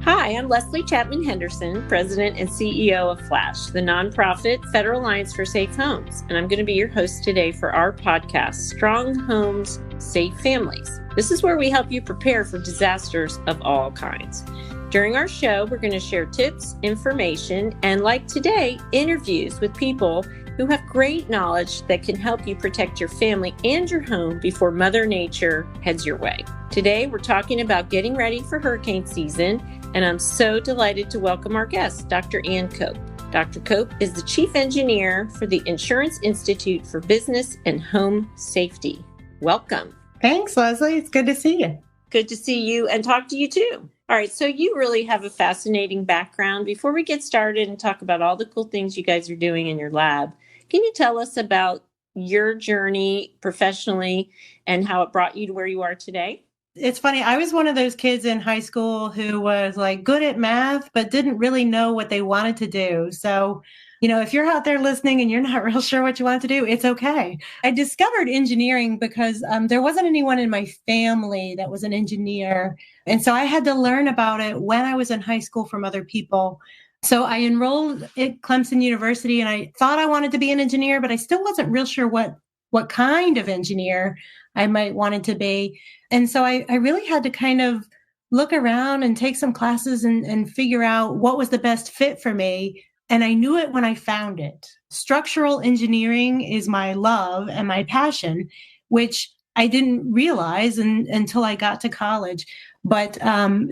Hi, I'm Leslie Chapman Henderson, President and CEO of FLASH, the nonprofit Federal Alliance for Safe Homes, and I'm going to be your host today for our podcast, Strong Homes, Safe Families. This is where we help you prepare for disasters of all kinds. During our show, we're going to share tips, information, and like today, interviews with people who have great knowledge that can help you protect your family and your home before Mother Nature heads your way. Today, we're talking about getting ready for hurricane season, and I'm so delighted to welcome our guest, Dr. Ann Cope. Dr. Cope is the Chief Engineer for the Insurance Institute for Business and Home Safety. Welcome. Thanks, Leslie. It's good to see you. Good to see you and talk to you too. All right, so you really have a fascinating background. Before we get started and talk about all the cool things you guys are doing in your lab, can you tell us about your journey professionally and how it brought you to where you are today? It's funny. I was one of those kids in high school who was like good at math, but didn't really know what they wanted to do. So, if you're out there listening and you're not real sure what you want to do, it's okay. I discovered engineering because there wasn't anyone in my family that was an engineer. And so I had to learn about it when I was in high school from other people. So I enrolled at Clemson University and I thought I wanted to be an engineer, but I still wasn't real sure what kind of engineer I might wanted to be. And so I really had to kind of look around and take some classes and figure out what was the best fit for me. And I knew it when I found it. Structural engineering is my love and my passion, which I didn't realize until I got to college. But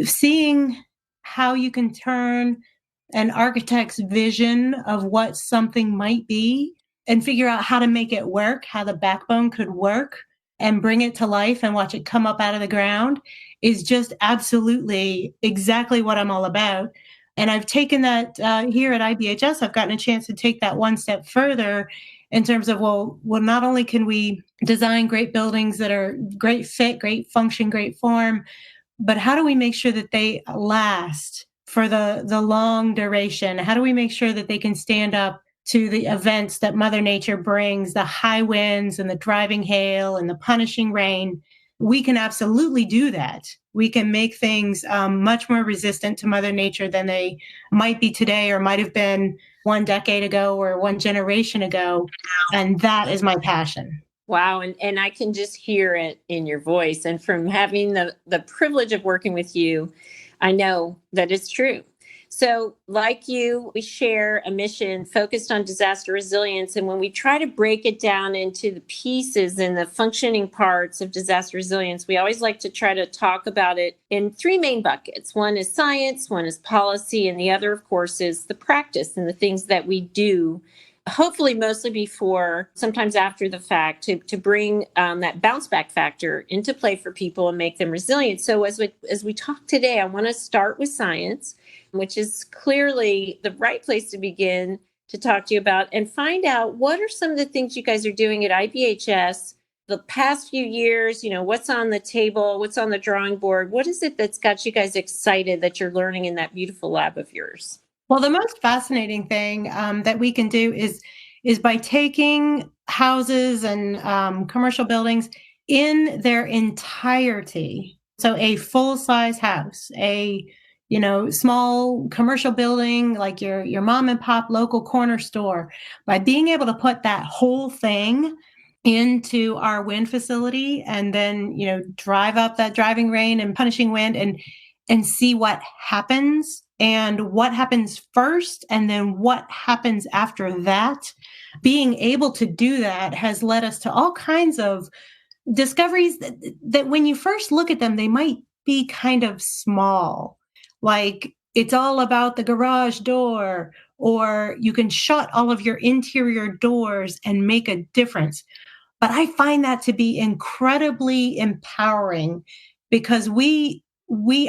seeing how you can turn an architect's vision of what something might be and figure out how to make it work, how the backbone could work, and bring it to life and watch it come up out of the ground is just absolutely exactly what I'm all about. And I've taken that here at IBHS. I've gotten a chance to take that one step further in terms of, well, not only can we design great buildings that are great fit, great function, great form, but how do we make sure that they last for the long duration? How do we make sure that they can stand up to the events that Mother Nature brings, the high winds and the driving hail and the punishing rain? We can absolutely do that. We can make things much more resistant to Mother Nature than they might be today or might have been 1 decade ago or 1 generation ago. And that is my passion. Wow. And I can just hear it in your voice. And from having the privilege of working with you, I know that it's true. So like you, we share a mission focused on disaster resilience. And when we try to break it down into the pieces and the functioning parts of disaster resilience, we always like to try to talk about it in 3 main buckets. One is science, one is policy, and the other, of course, is the practice and the things that we do, hopefully mostly before, sometimes after the fact, to bring that bounce back factor into play for people and make them resilient. So as we talk today, I want to start with science, which is clearly the right place to begin to talk to you about and find out what are some of the things you guys are doing at IBHS the past few years, what's on the table, what's on the drawing board, what is it that's got you guys excited that you're learning in that beautiful lab of yours? Well, the most fascinating thing that we can do is by taking houses and commercial buildings in their entirety. So a full-size house, a small commercial building like your mom and pop local corner store, by being able to put that whole thing into our wind facility and then, drive up that driving rain and punishing wind and see what happens and what happens first and then what happens after that. Being able to do that has led us to all kinds of discoveries that when you first look at them, they might be kind of small. Like it's all about the garage door, or you can shut all of your interior doors and make a difference. But I find that to be incredibly empowering because we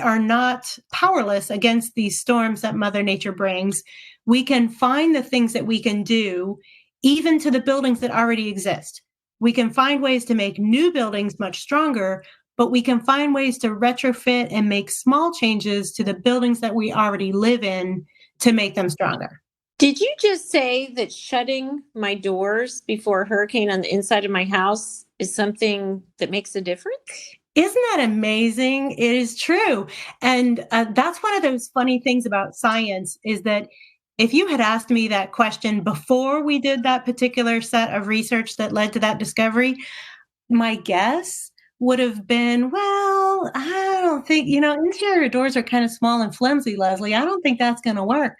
are not powerless against these storms that Mother Nature brings. We can find the things that we can do, even to the buildings that already exist. We can find ways to make new buildings much stronger, but we can find ways to retrofit and make small changes to the buildings that we already live in to make them stronger. Did you just say that shutting my doors before a hurricane on the inside of my house is something that makes a difference? Isn't that amazing? It is true. And that's one of those funny things about science is that if you had asked me that question before we did that particular set of research that led to that discovery, my guess would have been, well, I don't think, interior doors are kind of small and flimsy, Leslie. I don't think that's going to work.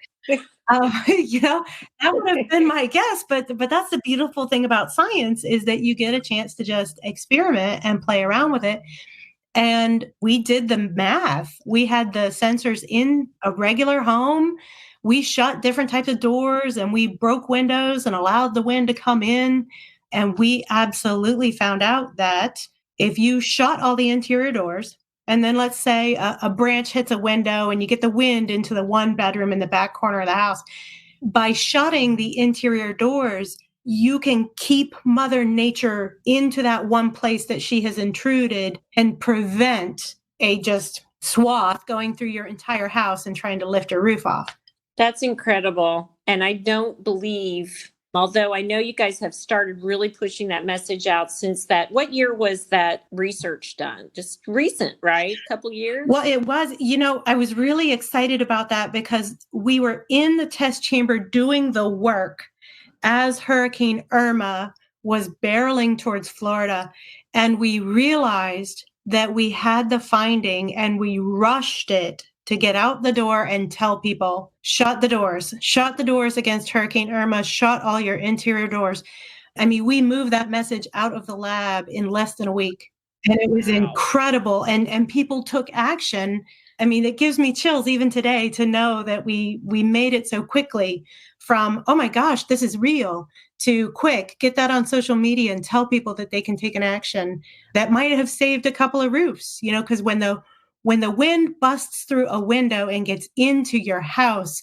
You know, that would have been my guess, but that's the beautiful thing about science is that you get a chance to just experiment and play around with it. And we did the math. We had the sensors in a regular home. We shut different types of doors and we broke windows and allowed the wind to come in. And we absolutely found out that if you shut all the interior doors, and then let's say a branch hits a window and you get the wind into the one bedroom in the back corner of the house, by shutting the interior doors, you can keep Mother Nature into that one place that she has intruded and prevent a just swath going through your entire house and trying to lift your roof off. That's incredible. And I don't believe, although I know you guys have started really pushing that message out since that, what year was that research done? Just recent, right? A couple years? Well, it was, I was really excited about that because we were in the test chamber doing the work as Hurricane Irma was barreling towards Florida. And we realized that we had the finding and we rushed it to get out the door and tell people, shut the doors against Hurricane Irma, shut all your interior doors. I mean, we moved that message out of the lab in less than a week. And it was incredible. And people took action. I mean, it gives me chills even today to know that we made it so quickly from, oh my gosh, this is real, to quick, get that on social media and tell people that they can take an action that might have saved a couple of roofs, because when the wind busts through a window and gets into your house,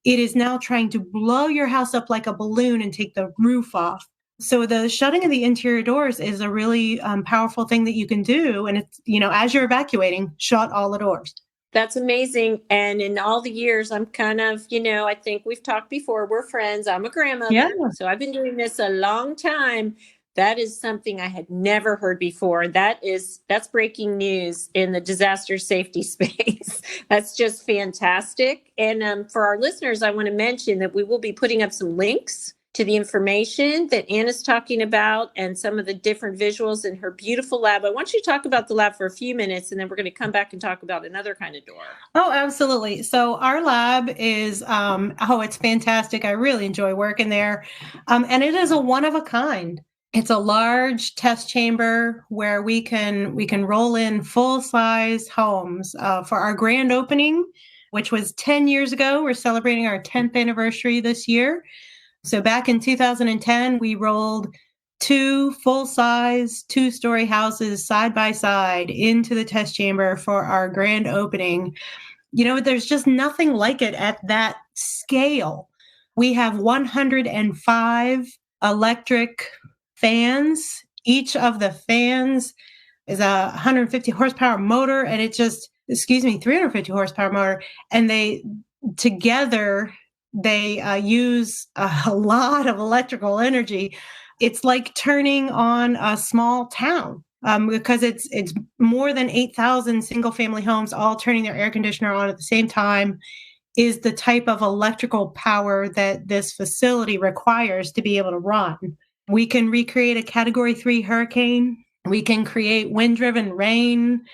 it is now trying to blow your house up like a balloon and take the roof off. So the shutting of the interior doors is a really powerful thing that you can do. And it's, as you're evacuating, shut all the doors. That's amazing. And in all the years, I'm kind of, I think we've talked before. We're friends. I'm a grandmother. Yeah. So I've been doing this a long time. That is something I had never heard before. That's breaking news in the disaster safety space. That's just fantastic. And for our listeners, I want to mention that we will be putting up some links to the information that Anna's talking about and some of the different visuals in her beautiful lab. I want you to talk about the lab for a few minutes, and then we're going to come back and talk about another kind of door. Oh, absolutely. So our lab is, it's fantastic. I really enjoy working there. And it is a one of a kind. It's a large test chamber where we can roll in full-size homes for our grand opening, which was 10 years ago. We're celebrating our 10th anniversary this year. So back in 2010, we rolled 2 full-size, 2-story houses side by side into the test chamber for our grand opening. There's just nothing like it at that scale. We have 105 electric fans. Each of the fans is a 150 horsepower motor, and 350 horsepower motor. And they together, they use a lot of electrical energy. It's like turning on a small town because it's more than 8,000 single family homes all turning their air conditioner on at the same time is the type of electrical power that this facility requires to be able to run. We can recreate a Category 3 hurricane. We can create wind-driven rain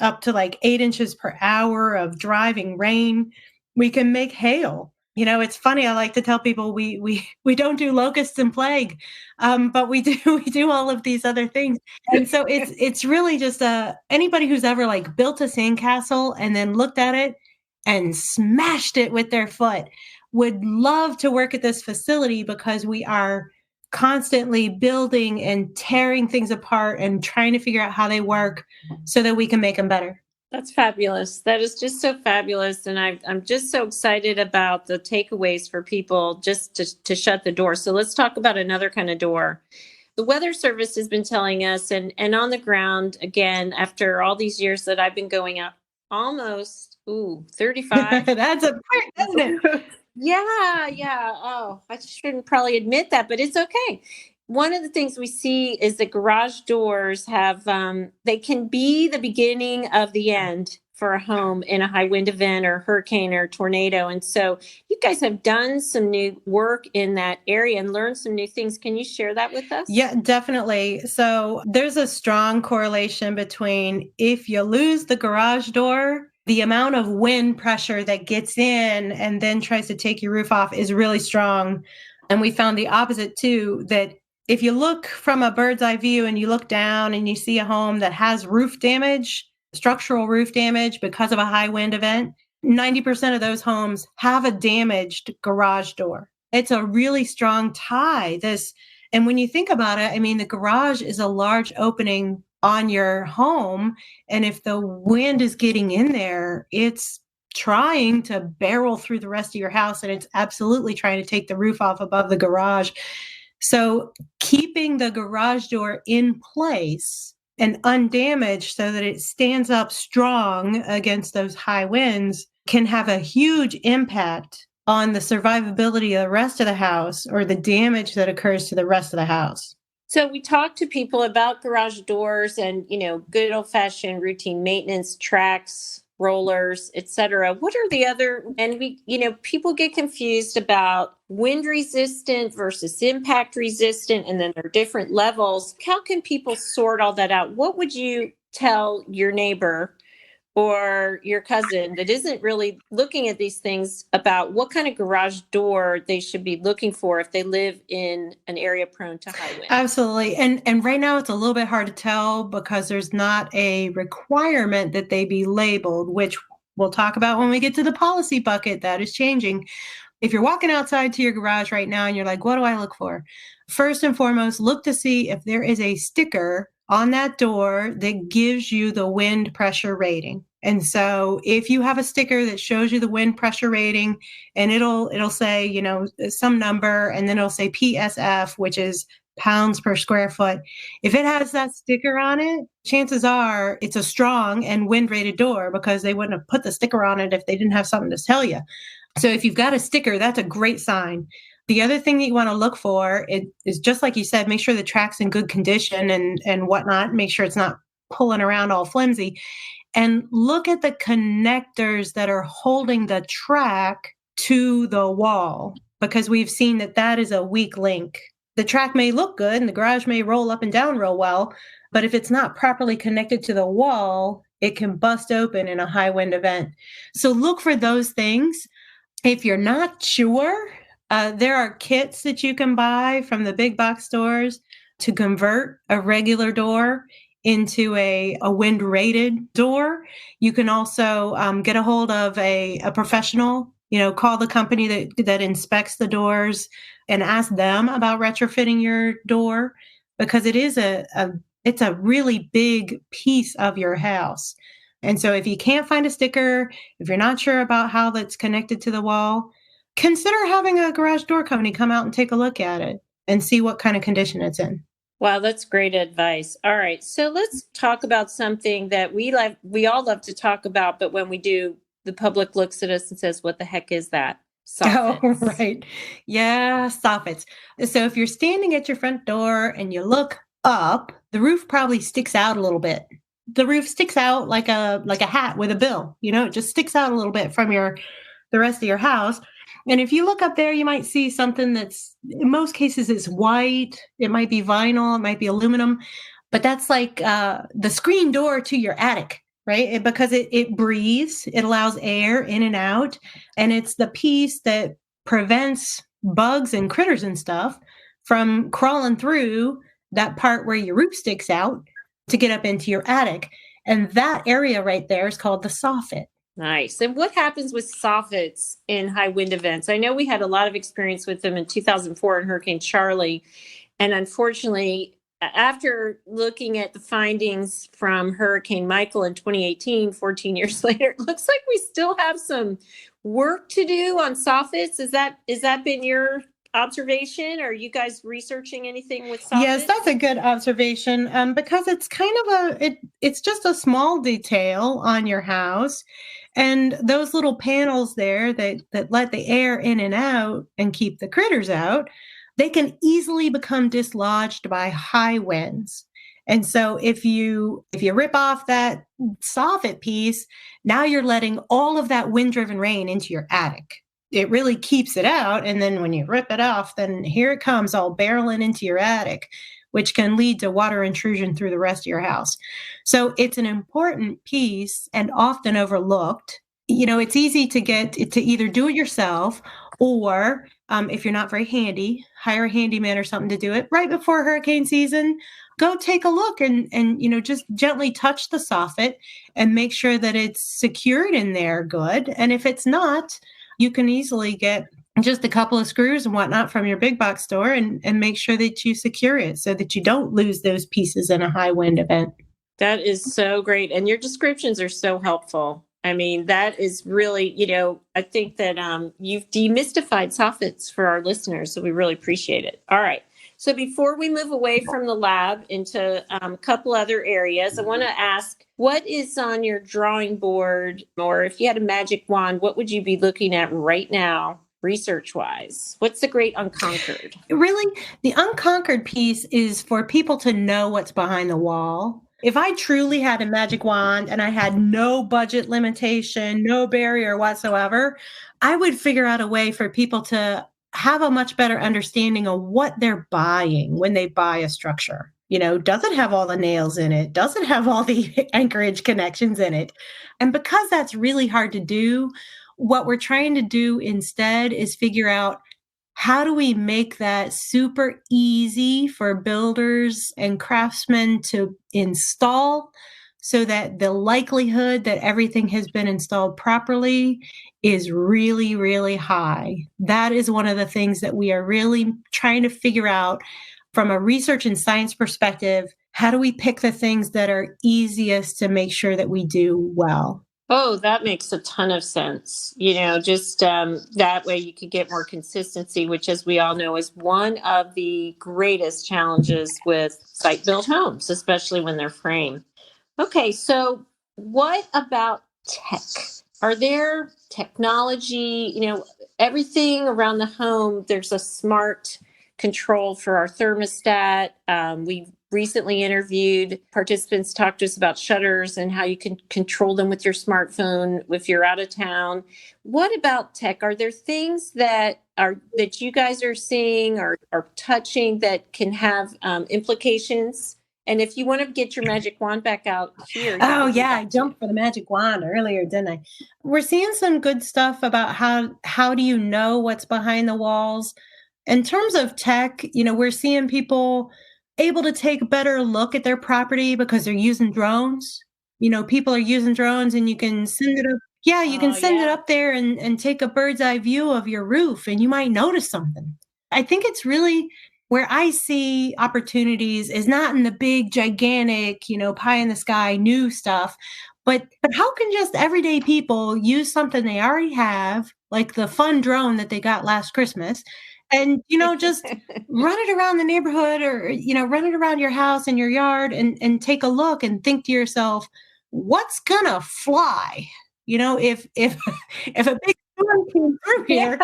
up to like 8 inches per hour of driving rain. We can make hail. It's funny. I like to tell people we don't do locusts and plague, but we do all of these other things. And so it's really just anybody who's ever like built a sandcastle and then looked at it and smashed it with their foot would love to work at this facility because we are constantly building and tearing things apart and trying to figure out how they work so that we can make them better. That's fabulous. That is just so fabulous. And I'm just so excited about the takeaways for people just to shut the door. So let's talk about another kind of door. The Weather Service has been telling us, and on the ground, again, after all these years that I've been going out, almost 35. That's a quick, isn't it? Yeah. Oh, I shouldn't probably admit that, but it's okay. one of the things we see is that garage doors have, they can be the beginning of the end for a home in a high wind event or hurricane or tornado. And so you guys have done some new work in that area and learned some new things. Can you share that with us? Yeah, definitely. So there's a strong correlation between if you lose the garage door, the amount of wind pressure that gets in and then tries to take your roof off is really strong. And we found the opposite too, that if you look from a bird's eye view and you look down and you see a home that has roof damage, structural roof damage because of a high wind event, 90% of those homes have a damaged garage door. It's a really strong tie. And when you think about it, I mean, the garage is a large opening on your home. And if the wind is getting in there, it's trying to barrel through the rest of your house, and it's absolutely trying to take the roof off above the garage. So keeping the garage door in place and undamaged so that it stands up strong against those high winds can have a huge impact on the survivability of the rest of the house or the damage that occurs to the rest of the house. So we talk to people about garage doors and, good old fashioned routine maintenance, tracks, rollers, etc. What are the other, and people get confused about wind resistant versus impact resistant, and then there are different levels. How can people sort all that out? What would you tell your neighbor or your cousin that isn't really looking at these things about what kind of garage door they should be looking for if they live in an area prone to high wind? Absolutely. And right now it's a little bit hard to tell because there's not a requirement that they be labeled, which we'll talk about when we get to the policy bucket. That is changing. If you're walking outside to your garage right now and you're like, what do I look for? First and foremost, look to see if there is a sticker on that door that gives you the wind pressure rating. And so if you have a sticker that shows you the wind pressure rating, and it'll say, some number, and then it'll say PSF, which is pounds per square foot. If it has that sticker on it, chances are it's a strong and wind rated door, because they wouldn't have put the sticker on it if they didn't have something to tell you. So if you've got a sticker, that's a great sign. The other thing that you want to look for is just like you said, make sure the track's in good condition and whatnot. Make sure it's not pulling around all flimsy. And look at the connectors that are holding the track to the wall, because we've seen that is a weak link. The track may look good and the garage may roll up and down real well, but if it's not properly connected to the wall, it can bust open in a high wind event. So look for those things. If you're not sure, there are kits that you can buy from the big box stores to convert a regular door into a wind rated door. You can also get a hold of a professional, call the company that inspects the doors and ask them about retrofitting your door, because it is it's a really big piece of your house. And so if you can't find a sticker, if you're not sure about how that's connected to the wall, consider having a garage door company come out and take a look at it and see what kind of condition it's in. Wow, that's great advice. All right. So let's talk about something that we all love to talk about, but when we do, the public looks at us and says, what the heck is that? Soffits. Oh, right. Yeah, soffits. So if you're standing at your front door and you look up, the roof probably sticks out a little bit. The roof sticks out like a hat with a bill, it just sticks out a little bit from the rest of your house. And if you look up there, you might see something that's, in most cases, it's white. It might be vinyl. It might be aluminum. But that's like the screen door to your attic, right? Because it breathes. It allows air in and out. And it's the piece that prevents bugs and critters and stuff from crawling through that part where your roof sticks out to get up into your attic. And that area right there is called the soffit. Nice. And what happens with soffits in high wind events? I know we had a lot of experience with them in 2004 in Hurricane Charlie. And unfortunately, after looking at the findings from Hurricane Michael in 2018, 14 years later, it looks like we still have some work to do on soffits. Is that been your observation? Are you guys researching anything with soffits? Yes, that's a good observation, because it's kind of it's just a small detail on your house. And those little panels there that let the air in and out and keep the critters out, they can easily become dislodged by high winds. And so if you rip off that soffit piece, now you're letting all of that wind-driven rain into your attic. It really keeps it out. And then when you rip it off, then here it comes all barreling into your attic, which can lead to water intrusion through the rest of your house. So it's an important piece and often overlooked. It's easy to get to either do it yourself or if you're not very handy, hire a handyman or something to do it right before hurricane season. Go take a look and just gently touch the soffit and make sure that it's secured in there good. And if it's not, you can easily get just a couple of screws and whatnot from your big box store and make sure that you secure it so that you don't lose those pieces in a high wind event. That is so great. And your descriptions are so helpful. I mean, that is really, I think that you've demystified soffits for our listeners. So we really appreciate it. All right. So before we move away from the lab into a couple other areas, I want to ask, what is on your drawing board? Or if you had a magic wand, what would you be looking at right now, research-wise? What's the great unconquered? Really, the unconquered piece is for people to know what's behind the wall. If I truly had a magic wand and I had no budget limitation, no barrier whatsoever, I would figure out a way for people to have a much better understanding of what they're buying when they buy a structure. Does it have all the nails in it? Does it have all the anchorage connections in it? And because that's really hard to do, what we're trying to do instead is figure out, how do we make that super easy for builders and craftsmen to install so that the likelihood that everything has been installed properly is really, really high? That is one of the things that we are really trying to figure out from a research and science perspective. How do we pick the things that are easiest to make sure that we do well? Oh, that makes a ton of sense. Just that way you could get more consistency, which, as we all know, is one of the greatest challenges with site-built homes, especially when they're frame. Okay, so what about tech? Are there technology, everything around the home, there's a smart control for our thermostat. We've recently interviewed participants, talked to us about shutters and how you can control them with your smartphone if you're out of town. What about tech? Are there things that you guys are seeing or touching that can have implications? And if you want to get your magic wand back out here. Oh, yeah, I jumped for the magic wand earlier, didn't I? We're seeing some good stuff about how do you know what's behind the walls. In terms of tech, we're seeing people able to take a better look at their property because they're using drones. People are using drones and you can send it up. Yeah, you can send it up there and take a bird's eye view of your roof and you might notice something. I think it's really where I see opportunities is not in the big, gigantic, pie in the sky new stuff, but how can just everyday people use something they already have, like the fun drone that they got last Christmas, and, just run it around the neighborhood or, run it around your house and your yard and take a look and think to yourself, what's gonna fly? If if a big storm came through here,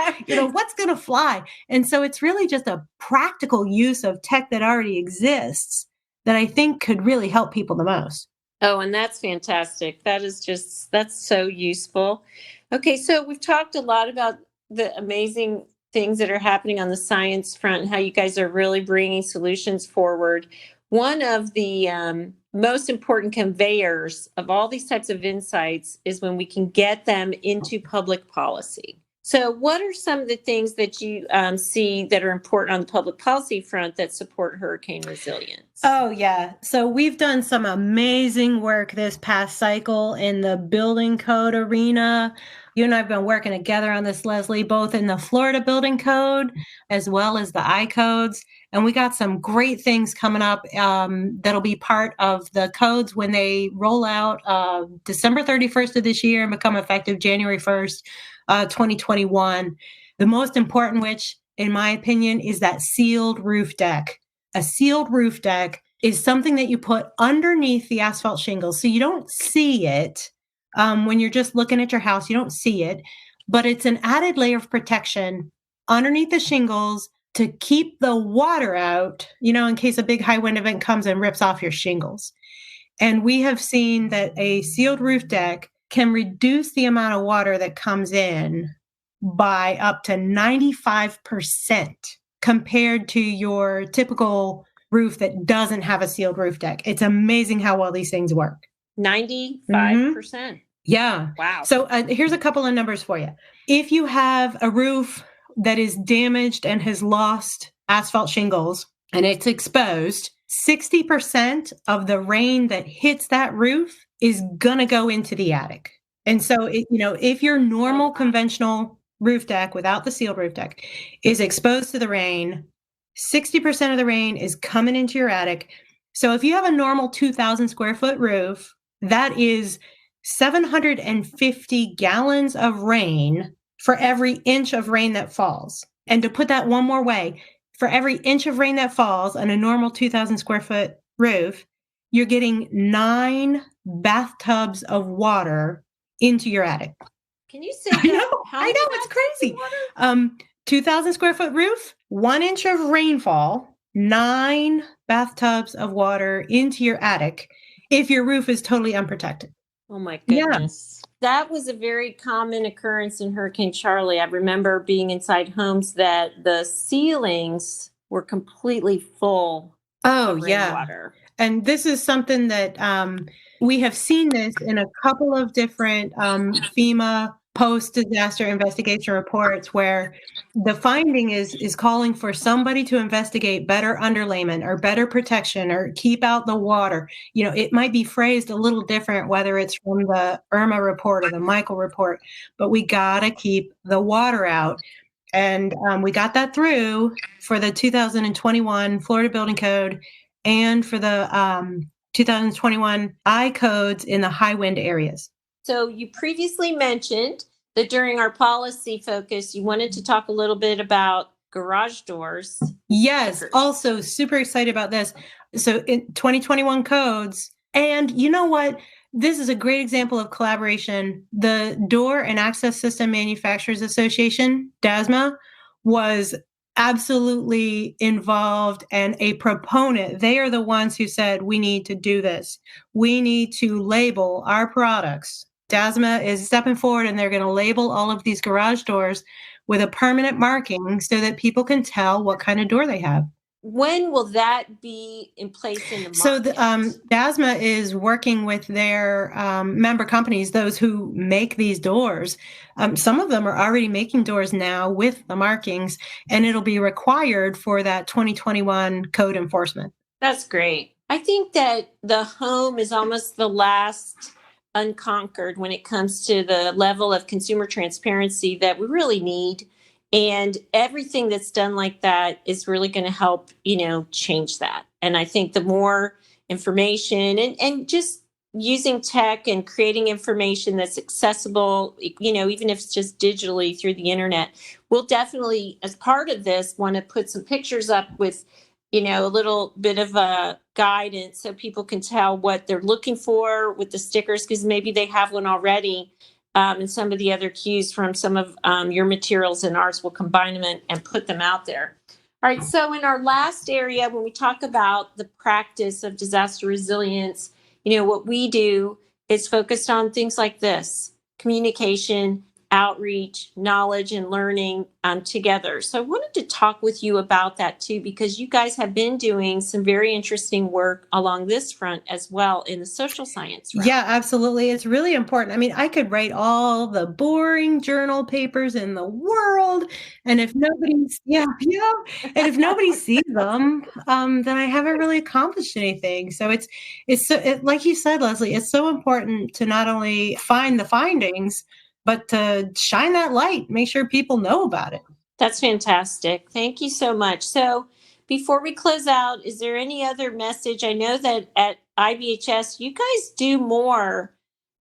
what's gonna fly? And so it's really just a practical use of tech that already exists that I think could really help people the most. Oh, and that's fantastic. That's so useful. Okay, so we've talked a lot about the amazing things that are happening on the science front and how you guys are really bringing solutions forward. One of the most important conveyors of all these types of insights is when we can get them into public policy. So what are some of the things that you see that are important on the public policy front that support hurricane resilience? Oh, yeah. So we've done some amazing work this past cycle in the building code arena. You and I have been working together on this, Leslie, both in the Florida building code as well as the I codes. And we got some great things coming up that'll be part of the codes when they roll out December 31st of this year and become effective January 1st, 2021. The most important, which in my opinion, is that sealed roof deck. A sealed roof deck is something that you put underneath the asphalt shingles. So you don't see it when you're just looking at your house, you don't see it, but it's an added layer of protection underneath the shingles to keep the water out, in case a big high wind event comes and rips off your shingles. And we have seen that a sealed roof deck can reduce the amount of water that comes in by up to 95% compared to your typical roof that doesn't have a sealed roof deck. It's amazing how well these things work. 95%. Yeah. Wow. So here's a couple of numbers for you. If you have a roof that is damaged and has lost asphalt shingles and it's exposed, 60% of the rain that hits that roof is going to go into the attic. And so, if your normal conventional roof deck without the sealed roof deck is exposed to the rain, 60% of the rain is coming into your attic. So if you have a normal 2,000 square foot roof, that is 750 gallons of rain for every inch of rain that falls. And to put that one more way, for every inch of rain that falls on a normal 2,000 square foot roof, you're getting 9 bathtubs of water into your attic. Can you say that? I know, it's crazy. 2,000 square foot roof, 1 inch of rainfall, 9 bathtubs of water into your attic if your roof is totally unprotected. Oh my goodness. Yeah. That was a very common occurrence in Hurricane Charlie. I remember being inside homes that the ceilings were completely full of rainwater. And this is something that we have seen this in a couple of different FEMA post-disaster investigation reports where the finding is calling for somebody to investigate better underlayment or better protection or keep out the water. It might be phrased a little different, whether it's from the Irma report or the Michael report, but we got to keep the water out. And we got that through for the 2021 Florida Building Code and for the 2021 I codes in the high wind areas. So you previously mentioned that during our policy focus, you wanted to talk a little bit about garage doors. Yes, also super excited about this. So in 2021 codes, and you know what? This is a great example of collaboration. The Door and Access System Manufacturers Association, DASMA, was absolutely involved and a proponent. They are the ones who said, we need to do this. We need to label our products. DASMA is stepping forward and they're going to label all of these garage doors with a permanent marking so that people can tell what kind of door they have. When will that be in place in the market? So DASMA is working with their member companies, those who make these doors. Some of them are already making doors now with the markings, and it'll be required for that 2021 code enforcement. That's great. I think that the home is almost the last unconquered when it comes to the level of consumer transparency that we really need. And everything that's done like that is really going to help, change that. And I think the more information and just using tech and creating information that's accessible, even if it's just digitally through the internet, we'll definitely, as part of this, want to put some pictures up with, a little bit of a guidance so people can tell what they're looking for with the stickers, because maybe they have one already. And some of the other cues from some of your materials and ours, will combine them and put them out there. All right. So in our last area, when we talk about the practice of disaster resilience, what we do is focused on things like this: communication, outreach, knowledge, and learning together. So I wanted to talk with you about that too, because you guys have been doing some very interesting work along this front as well in the social science realm. Yeah, absolutely. It's really important. I mean, I could write all the boring journal papers in the world, and if nobody sees them, then I haven't really accomplished anything. So it's like you said, Leslie, it's so important to not only find the findings, but to shine that light, make sure people know about it. That's fantastic. Thank you so much. So before we close out, is there any other message? I know that at IBHS, you guys do more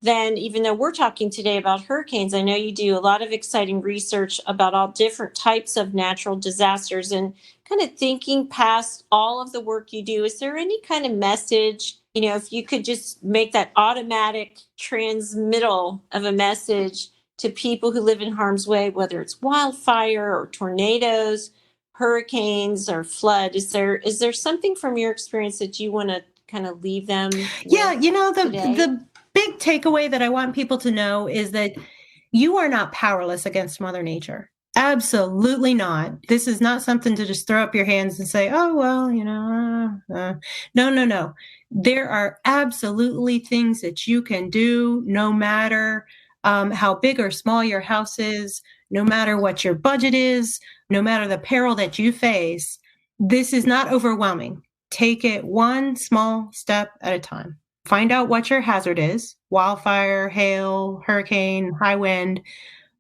than, even though we're talking today about hurricanes, I know you do a lot of exciting research about all different types of natural disasters, and kind of thinking past all of the work you do. Is there any kind of message, if you could just make that automatic transmittal of a message to people who live in harm's way, whether it's wildfire or tornadoes, hurricanes or flood, is there something from your experience that you want to kind of leave them Yeah, with today? the big takeaway that I want people to know is that you are not powerless against Mother Nature. Absolutely not. This is not something to just throw up your hands and say, oh, well, no, no, no. There are absolutely things that you can do no matter how big or small your house is, no matter what your budget is, no matter the peril that you face. This is not overwhelming. Take it one small step at a time. Find out what your hazard is: wildfire, hail, hurricane, high wind.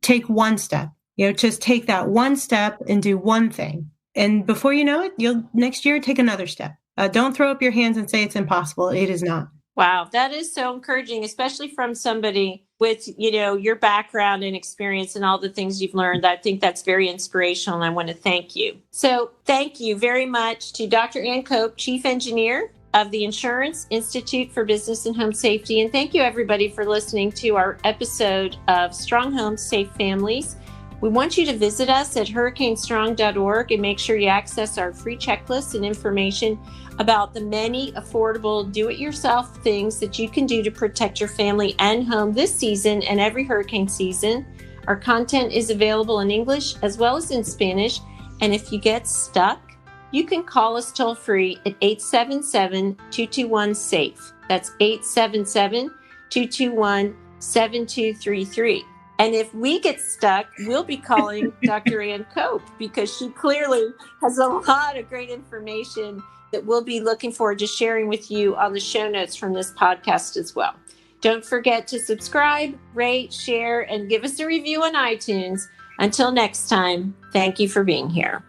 Take one step. Just take that one step and do one thing. And before you know it, you'll next year take another step. Don't throw up your hands and say it's impossible. It is not. Wow, that is so encouraging, especially from somebody with, your background and experience and all the things you've learned. I think that's very inspirational, and I want to thank you. So thank you very much to Dr. Ann Cope, Chief Engineer of the Insurance Institute for Business and Home Safety. And thank you, everybody, for listening to our episode of Strong Homes, Safe Families. We want you to visit us at hurricanestrong.org and make sure you access our free checklist and information about the many affordable do-it-yourself things that you can do to protect your family and home this season and every hurricane season. Our content is available in English as well as in Spanish. And if you get stuck, you can call us toll-free at 877-221-SAFE. That's 877-221-7233. And if we get stuck, we'll be calling Dr. Ann Cope, because she clearly has a lot of great information that we'll be looking forward to sharing with you on the show notes from this podcast as well. Don't forget to subscribe, rate, share, and give us a review on iTunes. Until next time, thank you for being here.